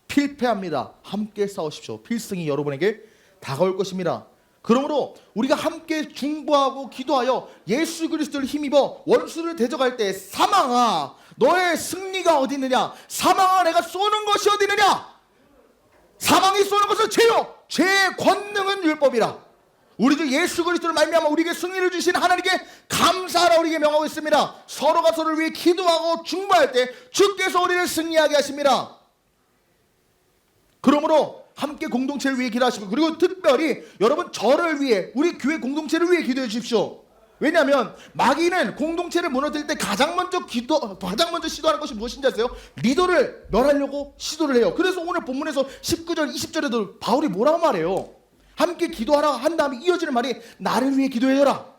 S1: 필패합니다. 함께 싸우십시오. 필승이 여러분에게 다가올 것입니다. 그러므로 우리가 함께 중보하고 기도하여 예수 그리스도를 힘입어 원수를 대적할 때, 사망아 너의 승리가 어디 있느냐? 사망아 내가 쏘는 것이 어디 있느냐? 사망이 쏘는 것은 죄요, 죄의 권능은 율법이라. 우리도 예수 그리스도를 말미암아 우리에게 승리를 주신 하나님께 감사하라 우리에게 명하고 있습니다. 서로가 서로를 위해 기도하고 중보할 때 주께서 우리를 승리하게 하십니다. 그러므로 함께 공동체를 위해 기도하시고, 그리고 특별히 여러분 저를 위해, 우리 교회 공동체를 위해 기도해 주십시오. 왜냐하면 마귀는 공동체를 무너뜨릴 때 가장 먼저 시도하는 것이 무엇인지 아세요? 리더를 멸하려고 시도를 해요. 그래서 오늘 본문에서 19절 20절에도 바울이 뭐라고 말해요? 함께 기도하라 한 다음에 이어지는 말이 나를 위해 기도해라.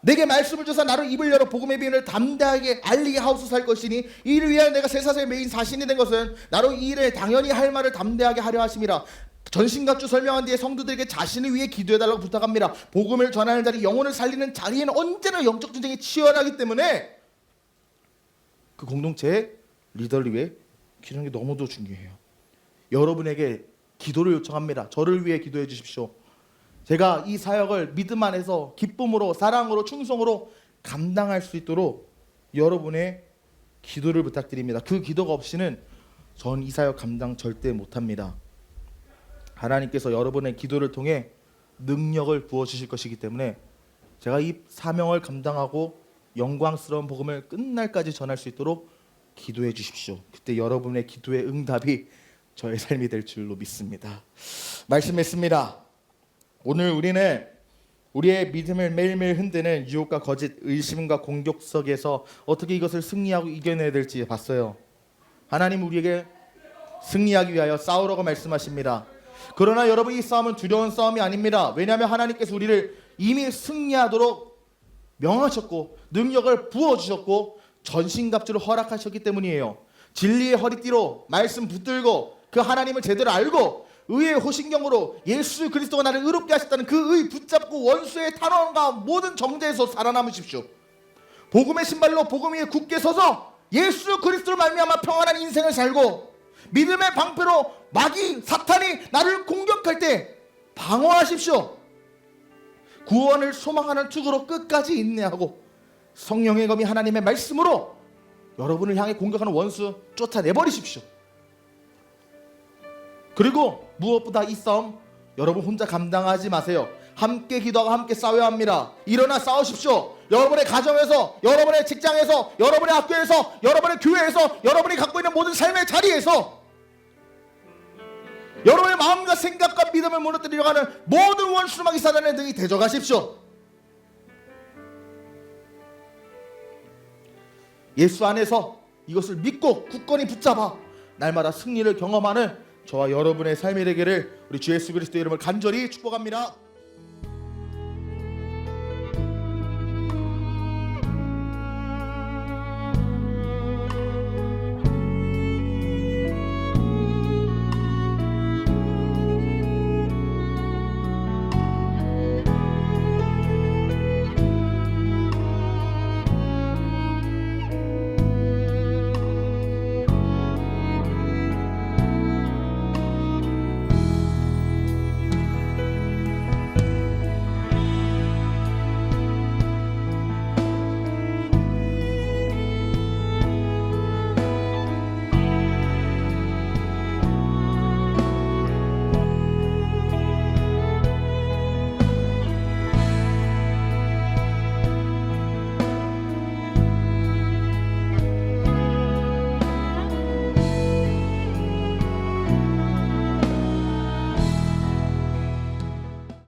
S1: 내게 말씀을 주사 나를 입을 열어 복음의 비밀을 담대하게 알리게 하옵소서 할 것이니 이를 위하여 내가 쇠사슬의 메인 사신이 된 것은 나로 이 일을 당연히 할 말을 담대하게 하려 하심이라. 전신갑주 설명한 뒤에 성도들에게 자신을 위해 기도해달라고 부탁합니다. 복음을 전하는 자리, 영혼을 살리는 자리에는 언제나 영적 전쟁이 치열하기 때문에 그 공동체의 리더를 위해 기도하는 게 너무도 중요해요. 여러분에게 기도를 요청합니다. 저를 위해 기도해 주십시오. 제가 이 사역을 믿음 안에서 기쁨으로, 사랑으로, 충성으로 감당할 수 있도록 여러분의 기도를 부탁드립니다. 그 기도가 없이는 전 이 사역 감당 절대 못합니다. 하나님께서 여러분의 기도를 통해 능력을 부어주실 것이기 때문에 제가 이 사명을 감당하고 영광스러운 복음을 끝날까지 전할 수 있도록 기도해 주십시오. 그때 여러분의 기도의 응답이 저의 삶이 될 줄로 믿습니다. 말씀했습니다. 오늘 우리는 우리의 믿음을 매일매일 흔드는 유혹과 거짓, 의심과 공격 속에서 어떻게 이것을 승리하고 이겨내야 될지 봤어요. 하나님 우리에게 승리하기 위하여 싸우라고 말씀하십니다. 그러나 여러분, 이 싸움은 두려운 싸움이 아닙니다. 왜냐하면 하나님께서 우리를 이미 승리하도록 명하셨고 능력을 부어주셨고 전신갑주를 허락하셨기 때문이에요. 진리의 허리띠로 말씀 붙들고 그 하나님을 제대로 알고 의의 호신경으로 예수 그리스도가 나를 의롭게 하셨다는 그 의 붙잡고 원수의 탄원과 모든 정죄에서 살아남으십시오. 복음의 신발로 복음 위에 굳게 서서 예수 그리스도를 말미암아 평안한 인생을 살고, 믿음의 방패로 마귀 사탄이 나를 공격할 때 방어하십시오. 구원을 소망하는 투구로 끝까지 인내하고 성령의 검이 하나님의 말씀으로 여러분을 향해 공격하는 원수 쫓아내버리십시오. 그리고 무엇보다 이 싸움 여러분 혼자 감당하지 마세요. 함께 기도하고 함께 싸워야 합니다. 일어나 싸우십시오. 여러분의 가정에서, 여러분의 직장에서, 여러분의 학교에서, 여러분의 교회에서, 여러분이 갖고 있는 모든 삶의 자리에서 여러분의 마음과 생각과 믿음을 무너뜨리려 하는 모든 원수마귀 사단의 등이 대적하십시오. 예수 안에서 이것을 믿고 굳건히 붙잡아 날마다 승리를 경험하는 저와 여러분의 삶이 되기를 우리 주 예수 그리스도의 이름을 간절히 축복합니다.